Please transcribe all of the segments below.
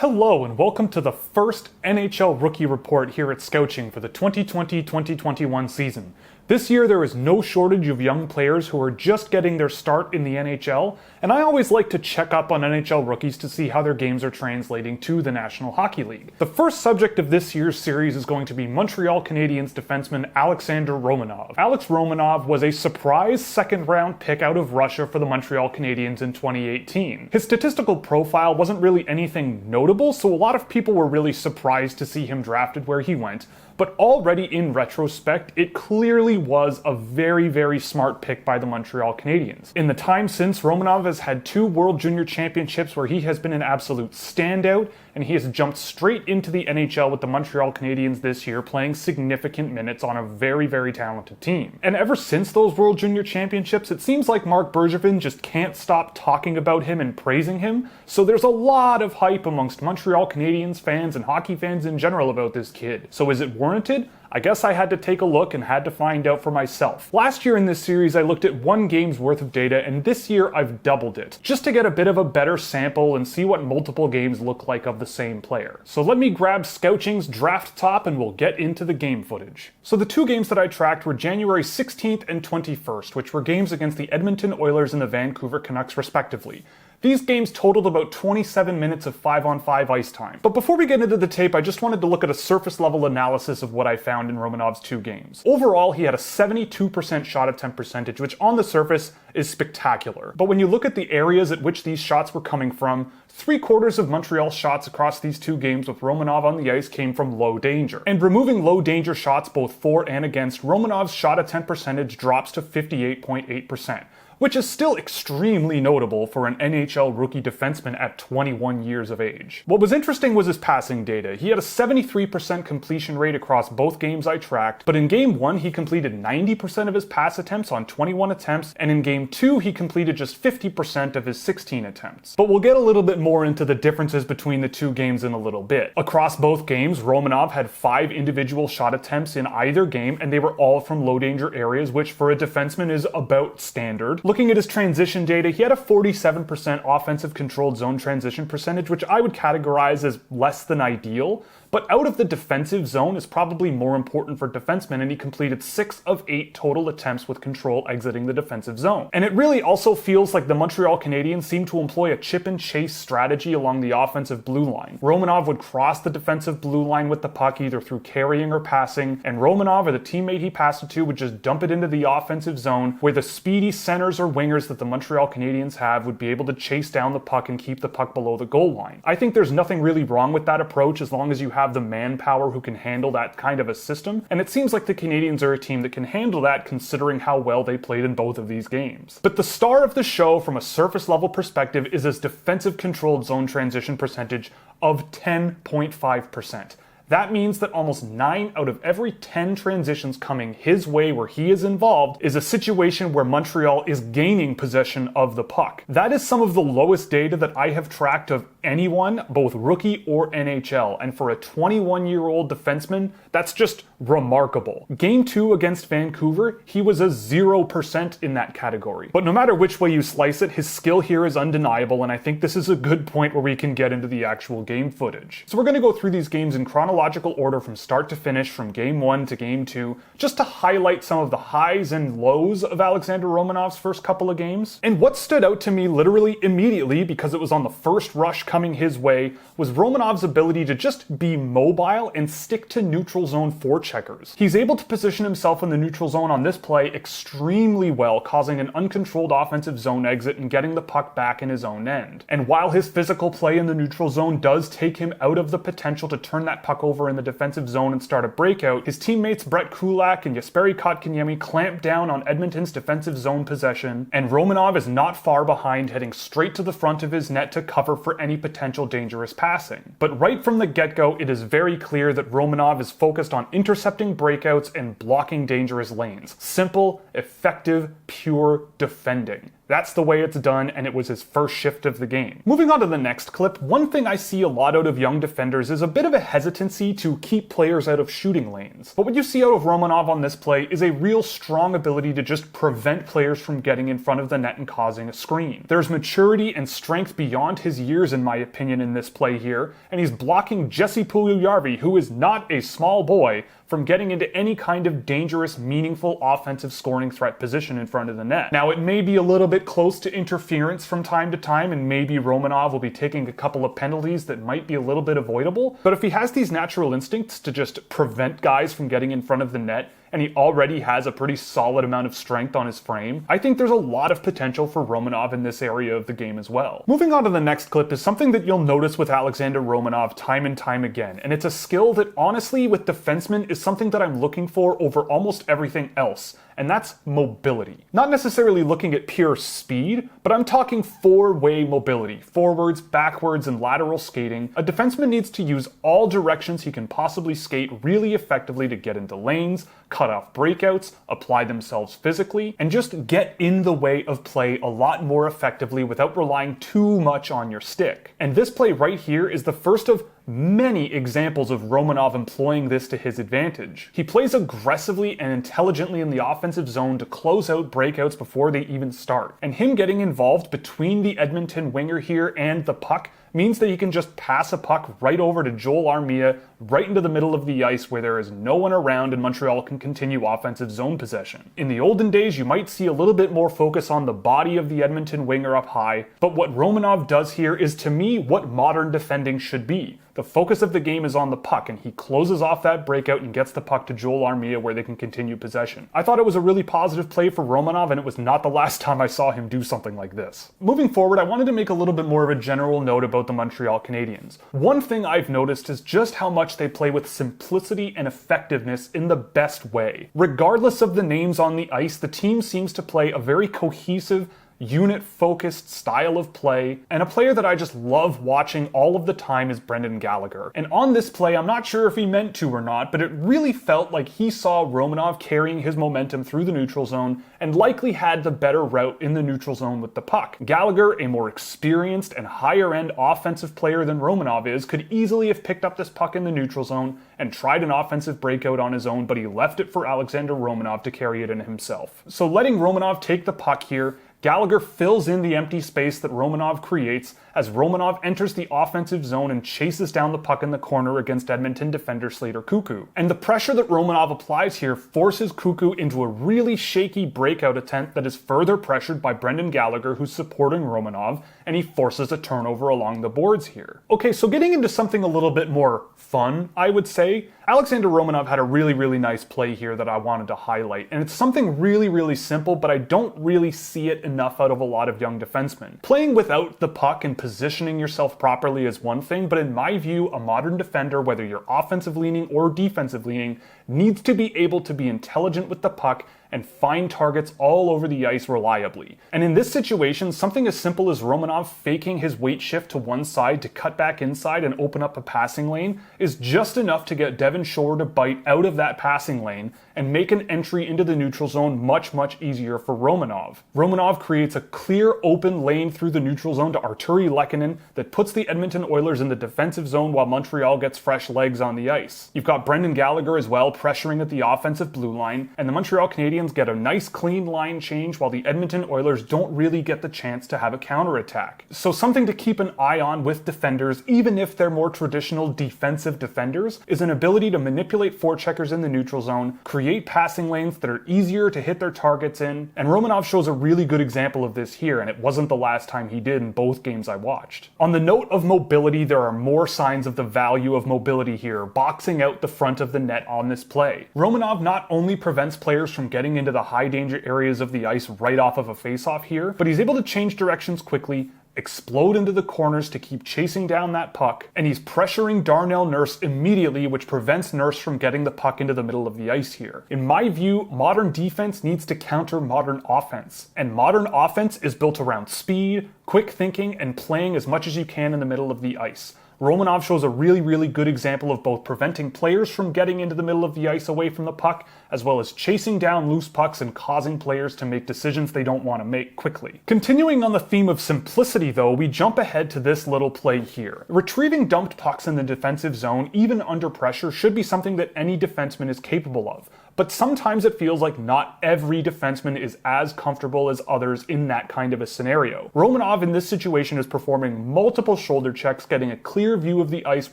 Hello and welcome to the first NHL Rookie Report here at Scouching for the 2020-2021 season. This year there is no shortage of young players who are just getting their start in the NHL, and I always like to check up on NHL rookies to see how their games are translating to the National Hockey League. The first subject of this year's series is going to be Montreal Canadiens defenseman Alexander Romanov. Alex Romanov was a surprise second-round pick out of Russia for the Montreal Canadiens in 2018. His statistical profile wasn't really anything notable, so a lot of people were really surprised to see him drafted where he went. But already in retrospect, it clearly was a very smart pick by the Montreal Canadiens. In the time since, Romanov has had 2 World Junior Championships where he has been an absolute standout, and he has jumped straight into the NHL with the Montreal Canadiens this year, playing significant minutes on a very talented team. And ever since those World Junior Championships, it seems like Marc Bergevin just can't stop talking about him and praising him, so there's a lot of hype amongst Montreal Canadiens fans and hockey fans in general about this kid. So is it warranted? I guess I had to take a look and had to find out for myself. Last year in this series I looked at 1 game's worth of data, and this year I've doubled it, just to get a bit of a better sample and see what multiple games look like of the same player. So let me grab Scouching's draft top and we'll get into the game footage. So the 2 games that I tracked were January 16th and 21st, which were games against the Edmonton Oilers and the Vancouver Canucks respectively. These games totaled about 27 minutes of 5-on-5 ice time. But before we get into the tape, I just wanted to look at a surface level analysis of what I found in Romanov's 2 games. Overall, he had a 72% shot attempt percentage, which on the surface is spectacular. But when you look at the areas at which these shots were coming from, 3/4 of Montreal's shots across these 2 games with Romanov on the ice came from low danger. And removing low danger shots both for and against, Romanov's shot attempt percentage drops to 58.8%. which is still extremely notable for an NHL rookie defenseman at 21 years of age. What was interesting was his passing data. He had a 73% completion rate across both games I tracked, but in Game 1 he completed 90% of his pass attempts on 21 attempts, and in Game 2 he completed just 50% of his 16 attempts. But we'll get a little bit more into the differences between the 2 games in a little bit. Across both games, Romanov had 5 individual shot attempts in either game, and they were all from low danger areas, which for a defenseman is about standard. Looking at his transition data, he had a 47% offensive controlled zone transition percentage, which I would categorize as less than ideal, but out of the defensive zone is probably more important for defensemen, and he completed 6 of 8 total attempts with control exiting the defensive zone. And it really also feels like the Montreal Canadiens seem to employ a chip and chase strategy along the offensive blue line. Romanov would cross the defensive blue line with the puck either through carrying or passing, and Romanov or the teammate he passed it to would just dump it into the offensive zone, where the speedy centers or wingers that the Montreal Canadiens have would be able to chase down the puck and keep the puck below the goal line. I think there's nothing really wrong with that approach as long as you have the manpower who can handle that kind of a system, and it seems like the Canadiens are a team that can handle that considering how well they played in both of these games. But the star of the show from a surface level perspective is his defensive controlled zone transition percentage of 10.5%. That means that almost 9 out of every 10 transitions coming his way where he is involved is a situation where Montreal is gaining possession of the puck. That is some of the lowest data that I have tracked of anyone, both rookie or NHL, and for a 21-year-old defenseman, that's just remarkable. Game 2 against Vancouver, he was a 0% in that category. But no matter which way you slice it, his skill here is undeniable, and I think this is a good point where we can get into the actual game footage. So we're going to go through these games in chronological order from start to finish, from Game 1 to Game 2, just to highlight some of the highs and lows of Alexander Romanov's first couple of games. And what stood out to me literally immediately, because it was on the first rush coming his way, was Romanov's ability to just be mobile and stick to neutral zone forecheckers. He's able to position himself in the neutral zone on this play extremely well, causing an uncontrolled offensive zone exit and getting the puck back in his own end. And while his physical play in the neutral zone does take him out of the potential to turn that puck over in the defensive zone and start a breakout, his teammates Brett Kulak and Jesperi Kotkaniemi clamp down on Edmonton's defensive zone possession, and Romanov is not far behind, heading straight to the front of his net to cover for any potential dangerous passing. But right from the get-go, it is very clear that Romanov is focused on intercepting breakouts and blocking dangerous lanes. Simple, effective, pure defending. That's the way it's done, and it was his first shift of the game. Moving on to the next clip, one thing I see a lot out of young defenders is a bit of a hesitancy tendency to keep players out of shooting lanes. But what you see out of Romanov on this play is a real strong ability to just prevent players from getting in front of the net and causing a screen. There's maturity and strength beyond his years, in my opinion, in this play here, and he's blocking Jesse Puljujarvi, who is not a small boy, from getting into any kind of dangerous, meaningful offensive scoring threat position in front of the net. Now, it may be a little bit close to interference from time to time, and maybe Romanov will be taking a couple of penalties that might be a little bit avoidable, but if he has these natural instincts to just prevent guys from getting in front of the net, and he already has a pretty solid amount of strength on his frame, I think there's a lot of potential for Romanov in this area of the game as well. Moving on to the next clip is something that you'll notice with Alexander Romanov time and time again, and it's a skill that honestly with defensemen is something that I'm looking for over almost everything else, and that's mobility. Not necessarily looking at pure speed, but I'm talking four-way mobility, forwards, backwards, and lateral skating. A defenseman needs to use all directions he can possibly skate really effectively to get into lanes, cut off breakouts, apply themselves physically, and just get in the way of play a lot more effectively without relying too much on your stick. And this play right here is the first of many examples of Romanov employing this to his advantage. He plays aggressively and intelligently in the offensive zone to close out breakouts before they even start. And him getting involved between the Edmonton winger here and the puck means that he can just pass a puck right over to Joel Armia, right into the middle of the ice where there is no one around and Montreal can continue offensive zone possession. In the olden days, you might see a little bit more focus on the body of the Edmonton winger up high, but what Romanov does here is to me what modern defending should be. The focus of the game is on the puck, and he closes off that breakout and gets the puck to Joel Armia where they can continue possession. I thought it was a really positive play for Romanov, and it was not the last time I saw him do something like this. Moving forward, I wanted to make a little bit more of a general note about the Montreal Canadiens. One thing I've noticed is just how much they play with simplicity and effectiveness in the best way. Regardless of the names on the ice, the team seems to play a very cohesive, unit-focused style of play, and a player that I just love watching all of the time is Brendan Gallagher. And on this play, I'm not sure if he meant to or not, but it really felt like he saw Romanov carrying his momentum through the neutral zone and likely had the better route in the neutral zone with the puck. Gallagher, a more experienced and higher-end offensive player than Romanov is, could easily have picked up this puck in the neutral zone and tried an offensive breakout on his own, but he left it for Alexander Romanov to carry it in himself. So letting Romanov take the puck here, Gallagher fills in the empty space that Romanov creates as Romanov enters the offensive zone and chases down the puck in the corner against Edmonton defender Slater Koekkoek. And the pressure that Romanov applies here forces Koekkoek into a really shaky breakout attempt that is further pressured by Brendan Gallagher, who's supporting Romanov, and he forces a turnover along the boards here. Okay, so getting into something a little bit more fun, I would say, Alexander Romanov had a really nice play here that I wanted to highlight, and it's something really simple, but I don't really see it enough out of a lot of young defensemen. Playing without the puck and positioning yourself properly is one thing, but in my view, a modern defender, whether you're offensive leaning or defensive leaning, needs to be able to be intelligent with the puck and find targets all over the ice reliably. And in this situation, something as simple as Romanov faking his weight shift to one side to cut back inside and open up a passing lane is just enough to get Devin Shore to bite out of that passing lane and make an entry into the neutral zone much easier for Romanov. Romanov creates a clear open lane through the neutral zone to Arturi Lehkonen that puts the Edmonton Oilers in the defensive zone while Montreal gets fresh legs on the ice. You've got Brendan Gallagher as well pressuring at the offensive blue line, and the Montreal Canadiens get a nice clean line change while the Edmonton Oilers don't really get the chance to have a counterattack. So something to keep an eye on with defenders, even if they're more traditional defensive defenders, is an ability to manipulate forecheckers in the neutral zone, create passing lanes that are easier to hit their targets in, and Romanov shows a really good example of this here, and it wasn't the last time he did in both games I watched. On the note of mobility, there are more signs of the value of mobility here, boxing out the front of the net on this play. Romanov not only prevents players from getting into the high danger areas of the ice right off of a faceoff here, but he's able to change directions quickly, explode into the corners to keep chasing down that puck, and he's pressuring Darnell Nurse immediately, which prevents Nurse from getting the puck into the middle of the ice here. In my view, modern defense needs to counter modern offense, and modern offense is built around speed, quick thinking, and playing as much as you can in the middle of the ice. Romanov shows a really good example of both preventing players from getting into the middle of the ice away from the puck, as well as chasing down loose pucks and causing players to make decisions they don't want to make quickly. Continuing on the theme of simplicity though, we jump ahead to this little play here. Retrieving dumped pucks in the defensive zone, even under pressure, should be something that any defenseman is capable of. But sometimes it feels like not every defenseman is as comfortable as others in that kind of a scenario. Romanov in this situation is performing multiple shoulder checks, getting a clear view of the ice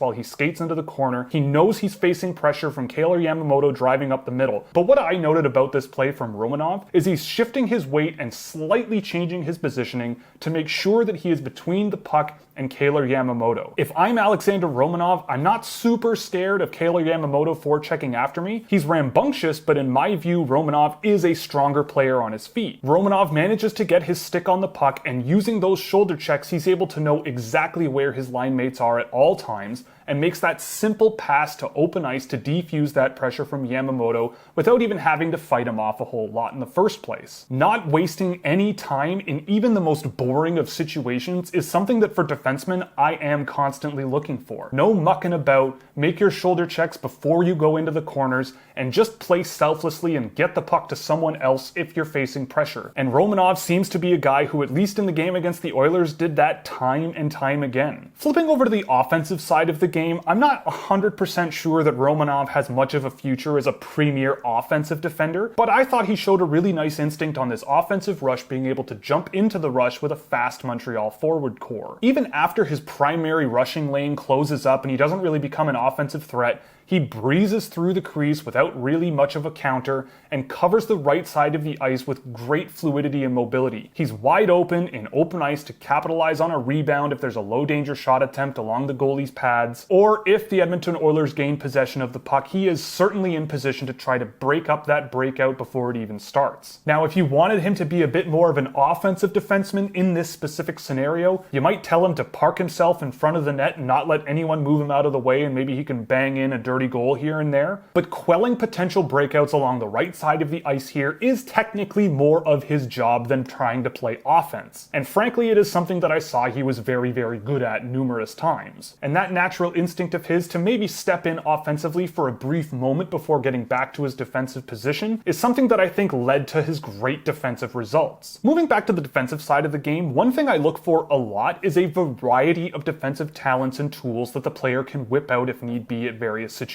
while he skates into the corner. He knows he's facing pressure from Kailer Yamamoto driving up the middle. But what I noted about this play from Romanov is he's shifting his weight and slightly changing his positioning to make sure that he is between the puck and Kailer Yamamoto. If I'm Alexander Romanov, I'm not super scared of Kailer Yamamoto forechecking after me. He's rambunctious, but in my view, Romanov is a stronger player on his feet. Romanov manages to get his stick on the puck, and using those shoulder checks, he's able to know exactly where his line mates are at all times, and makes that simple pass to open ice to defuse that pressure from Yamamoto without even having to fight him off a whole lot in the first place. Not wasting any time in even the most boring of situations is something that for defensemen I am constantly looking for. No mucking about, make your shoulder checks before you go into the corners, and just play selflessly and get the puck to someone else if you're facing pressure. And Romanov seems to be a guy who, at least in the game against the Oilers, did that time and time again. Flipping over to the offensive side of the game, I'm not 100% sure that Romanov has much of a future as a premier offensive defender, but I thought he showed a really nice instinct on this offensive rush, being able to jump into the rush with a fast Montreal forward core. Even after his primary rushing lane closes up and he doesn't really become an offensive threat, he breezes through the crease without really much of a counter and covers the right side of the ice with great fluidity and mobility. He's wide open in open ice to capitalize on a rebound if there's a low danger shot attempt along the goalie's pads, or if the Edmonton Oilers gain possession of the puck, he is certainly in position to try to break up that breakout before it even starts. Now, if you wanted him to be a bit more of an offensive defenseman in this specific scenario, you might tell him to park himself in front of the net and not let anyone move him out of the way, and maybe he can bang in a dirty goal here and there. But quelling potential breakouts along the right side of the ice here is technically more of his job than trying to play offense. And frankly, it is something that I saw he was very good at numerous times. And that natural instinct of his to maybe step in offensively for a brief moment before getting back to his defensive position is something that I think led to his great defensive results. Moving back to the defensive side of the game, one thing I look for a lot is a variety of defensive talents and tools that the player can whip out if need be at various situations.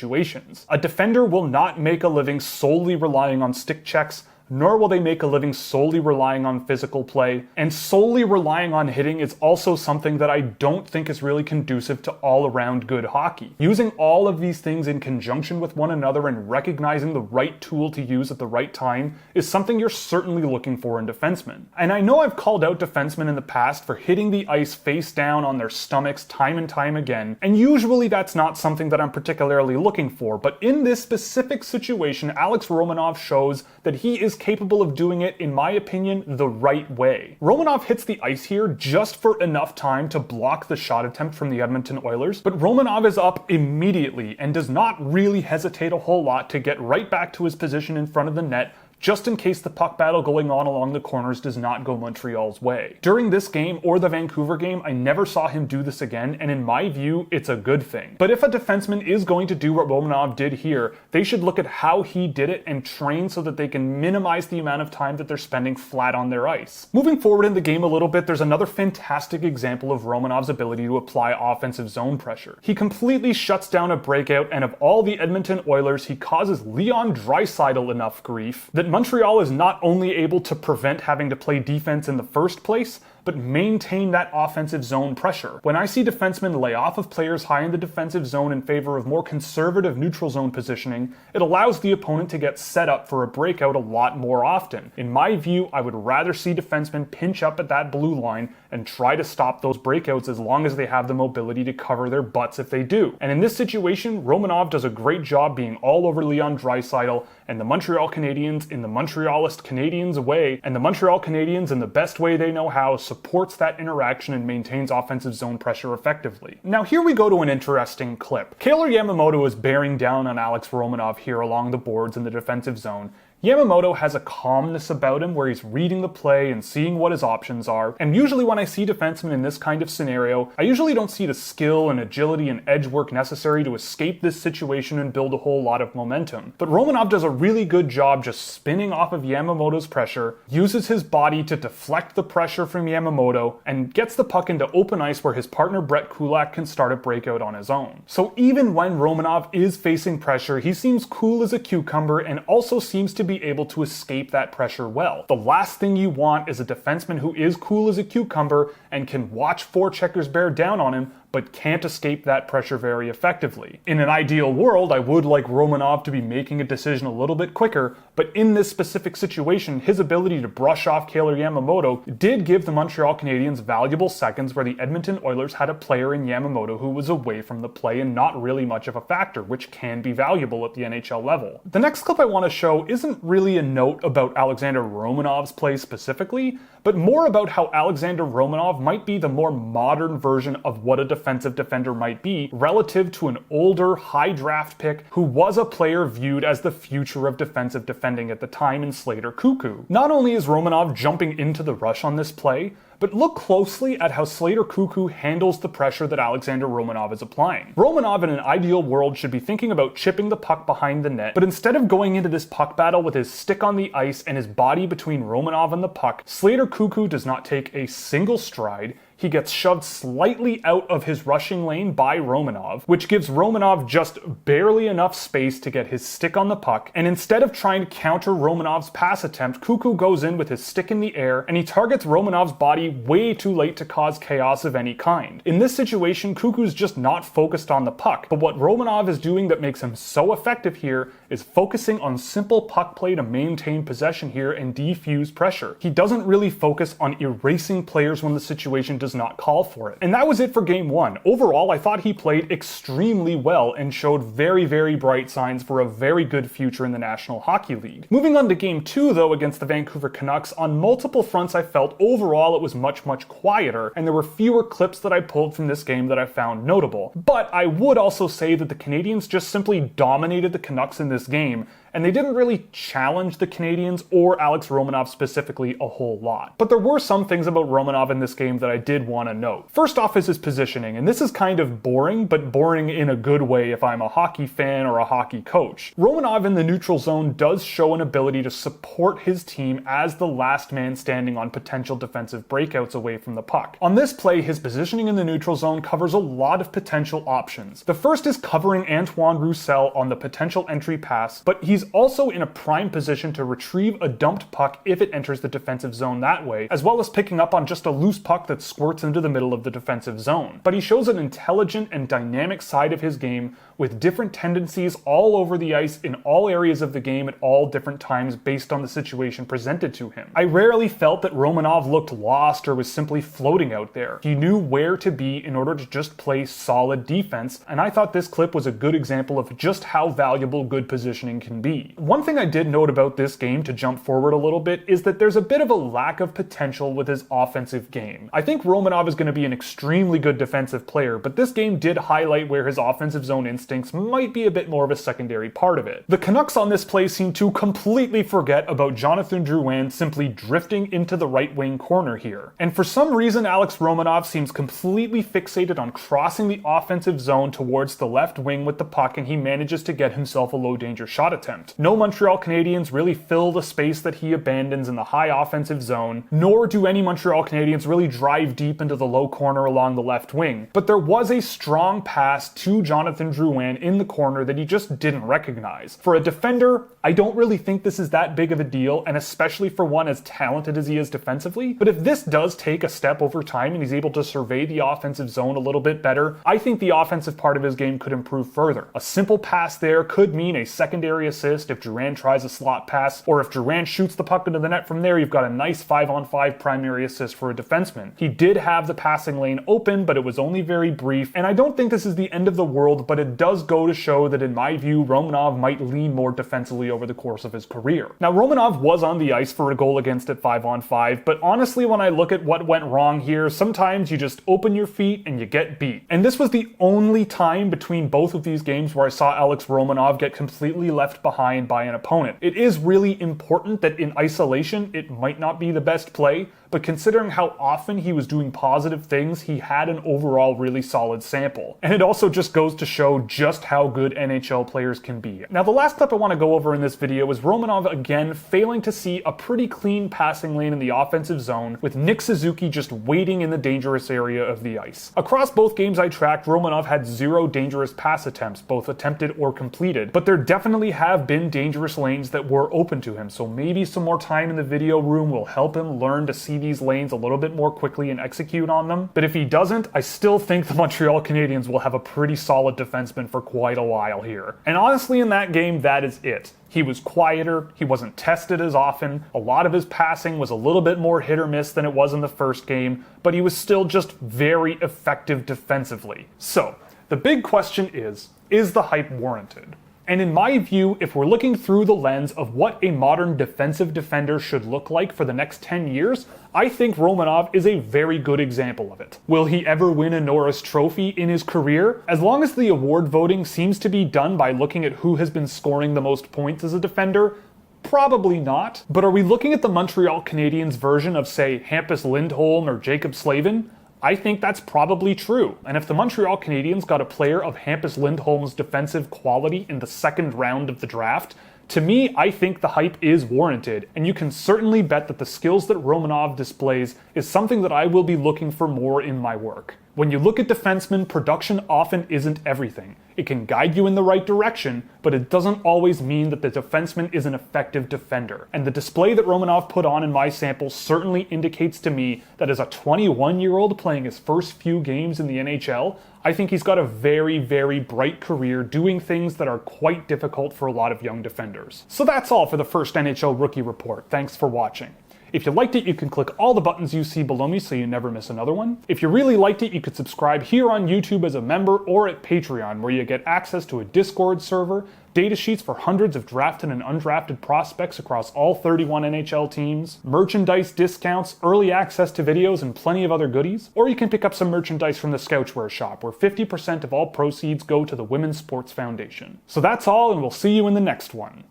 A defender will not make a living solely relying on stick checks, nor will they make a living solely relying on physical play, and solely relying on hitting is also something that I don't think is really conducive to all-around good hockey. Using all of these things in conjunction with one another and recognizing the right tool to use at the right time is something you're certainly looking for in defensemen. And I know I've called out defensemen in the past for hitting the ice face down on their stomachs time and time again, and usually that's not something that I'm particularly looking for, but in this specific situation, Alex Romanov shows that he is capable of doing it, in my opinion, the right way. Romanov hits the ice here just for enough time to block the shot attempt from the Edmonton Oilers, but Romanov is up immediately and does not really hesitate a whole lot to get right back to his position in front of the net, just in case the puck battle going on along the corners does not go Montreal's way. During this game or the Vancouver game, I never saw him do this again, and in my view, it's a good thing. But if a defenseman is going to do what Romanov did here, they should look at how he did it and train so that they can minimize the amount of time that they're spending flat on their ice. Moving forward in the game a little bit, there's another fantastic example of Romanov's ability to apply offensive zone pressure. He completely shuts down a breakout, and of all the Edmonton Oilers, he causes Leon Draisaitl enough grief that Montreal is not only able to prevent having to play defense in the first place, but maintain that offensive zone pressure. When I see defensemen lay off of players high in the defensive zone in favor of more conservative neutral zone positioning, it allows the opponent to get set up for a breakout a lot more often. In my view, I would rather see defensemen pinch up at that blue line and try to stop those breakouts as long as they have the mobility to cover their butts if they do. And in this situation, Romanov does a great job being all over Leon Draisaitl, and the Montreal Canadiens in the Montrealist Canadiens way, and the Montreal Canadiens in the best way they know how supports that interaction and maintains offensive zone pressure effectively. Now here we go to an interesting clip. Kailer Yamamoto is bearing down on Alex Romanov here along the boards in the defensive zone, Yamamoto has a calmness about him where he's reading the play and seeing what his options are, and usually when I see defensemen in this kind of scenario, I usually don't see the skill and agility and edge work necessary to escape this situation and build a whole lot of momentum. But Romanov does a really good job just spinning off of Yamamoto's pressure, uses his body to deflect the pressure from Yamamoto, and gets the puck into open ice where his partner Brett Kulak can start a breakout on his own. So even when Romanov is facing pressure, he seems cool as a cucumber and also seems to be able to escape that pressure well. The last thing you want is a defenseman who is cool as a cucumber and can watch forecheckers bear down on him, but can't escape that pressure very effectively. In an ideal world, I would like Romanov to be making a decision a little bit quicker, but in this specific situation, his ability to brush off Kailer Yamamoto did give the Montreal Canadiens valuable seconds where the Edmonton Oilers had a player in Yamamoto who was away from the play and not really much of a factor, which can be valuable at the NHL level. The next clip I want to show isn't really a note about Alexander Romanov's play specifically, but more about how Alexander Romanov might be the more modern version of what a defensive defender might be relative to an older, high draft pick who was a player viewed as the future of defensive defending at the time in Slater Koekkoek. Not only is Romanov jumping into the rush on this play, but look closely at how Slater Koekkoek handles the pressure that Alexander Romanov is applying. Romanov in an ideal world should be thinking about chipping the puck behind the net, but instead of going into this puck battle with his stick on the ice and his body between Romanov and the puck, Slater Koekkoek does not take a single stride. He gets shoved slightly out of his rushing lane by Romanov, which gives Romanov just barely enough space to get his stick on the puck, and instead of trying to counter Romanov's pass attempt, Koekkoek goes in with his stick in the air, and he targets Romanov's body way too late to cause chaos of any kind. In this situation, Koekkoek's just not focused on the puck, but what Romanov is doing that makes him so effective here is focusing on simple puck play to maintain possession here and defuse pressure. He doesn't really focus on erasing players when the situation does not call for it. And that was it for game one. Overall, I thought he played extremely well and showed very, very bright signs for a very good future in the National Hockey League. Moving on to game two, though, against the Vancouver Canucks, on multiple fronts I felt overall it was much quieter, and there were fewer clips that I pulled from this game that I found notable. But I would also say that the Canadiens just simply dominated the Canucks in this game, and they didn't really challenge the Canadiens or Alex Romanov specifically a whole lot. But there were some things about Romanov in this game that I did want to note. First off is his positioning, and this is kind of boring, but boring in a good way if I'm a hockey fan or a hockey coach. Romanov in the neutral zone does show an ability to support his team as the last man standing on potential defensive breakouts away from the puck. On this play, his positioning in the neutral zone covers a lot of potential options. The first is covering Antoine Roussel on the potential entry pass, but he's also in a prime position to retrieve a dumped puck if it enters the defensive zone that way, as well as picking up on just a loose puck that squirts into the middle of the defensive zone. But he shows an intelligent and dynamic side of his game with different tendencies all over the ice in all areas of the game at all different times based on the situation presented to him. I rarely felt that Romanov looked lost or was simply floating out there. He knew where to be in order to just play solid defense, and I thought this clip was a good example of just how valuable good positioning can be. One thing I did note about this game, to jump forward a little bit, is that there's a bit of a lack of potential with his offensive game. I think Romanov is going to be an extremely good defensive player, but this game did highlight where his offensive zone instincts might be a bit more of a secondary part of it. The Canucks on this play seem to completely forget about Jonathan Drouin simply drifting into the right wing corner here. And for some reason, Alex Romanov seems completely fixated on crossing the offensive zone towards the left wing with the puck, and he manages to get himself a low danger shot attempt. No Montreal Canadiens really fill the space that he abandons in the high offensive zone, nor do any Montreal Canadiens really drive deep into the low corner along the left wing. But there was a strong pass to Jonathan Drouin in the corner that he just didn't recognize. For a defender, I don't really think this is that big of a deal, and especially for one as talented as he is defensively. But if this does take a step over time and he's able to survey the offensive zone a little bit better, I think the offensive part of his game could improve further. A simple pass there could mean a secondary assist if Drouin tries a slot pass, or if Drouin shoots the puck into the net from there, you've got a nice 5-on-5 primary assist for a defenseman. He did have the passing lane open, but it was only very brief, and I don't think this is the end of the world, but it does go to show that in my view, Romanov might lean more defensively over the course of his career. Now, Romanov was on the ice for a goal against at 5-on-5, but honestly, when I look at what went wrong here, sometimes you just open your feet and you get beat. And this was the only time between both of these games where I saw Alex Romanov get completely left behind by an opponent. It is really important that in isolation, it might not be the best play, but considering how often he was doing positive things, he had an overall really solid sample. And it also just goes to show just how good NHL players can be. Now, the last clip I want to go over in this video is Romanov again failing to see a pretty clean passing lane in the offensive zone, with Nick Suzuki just waiting in the dangerous area of the ice. Across both games I tracked, Romanov had 0 dangerous pass attempts, both attempted or completed, but there definitely have been dangerous lanes that were open to him, so maybe some more time in the video room will help him learn to see these lanes a little bit more quickly and execute on them. But if he doesn't, I still think the Montreal Canadiens will have a pretty solid defenseman for quite a while here. And honestly, in that game, that is it. He was quieter, he wasn't tested as often, a lot of his passing was a little bit more hit or miss than it was in the first game, but he was still just very effective defensively. So, the big question is the hype warranted? And in my view, if we're looking through the lens of what a modern defensive defender should look like for the next 10 years, I think Romanov is a very good example of it. Will he ever win a Norris Trophy in his career? As long as the award voting seems to be done by looking at who has been scoring the most points as a defender, probably not. But are we looking at the Montreal Canadiens version of, say, Hampus Lindholm or Jacob Slavin? I think that's probably true. And if the Montreal Canadiens got a player of Hampus Lindholm's defensive quality in the second round of the draft, to me, I think the hype is warranted, and you can certainly bet that the skills that Romanov displays is something that I will be looking for more in my work. When you look at defensemen, production often isn't everything. It can guide you in the right direction, but it doesn't always mean that the defenseman is an effective defender. And the display that Romanov put on in my sample certainly indicates to me that as a 21-year-old playing his first few games in the NHL, I think he's got a very, very bright career doing things that are quite difficult for a lot of young defenders. So that's all for the first NHL Rookie Report. Thanks for watching. If you liked it, you can click all the buttons you see below me so you never miss another one. If you really liked it, you could subscribe here on YouTube as a member or at Patreon, where you get access to a Discord server, data sheets for hundreds of drafted and undrafted prospects across all 31 NHL teams, merchandise discounts, early access to videos, and plenty of other goodies. Or you can pick up some merchandise from the Scouchwear shop, where 50% of all proceeds go to the Women's Sports Foundation. So that's all, and we'll see you in the next one.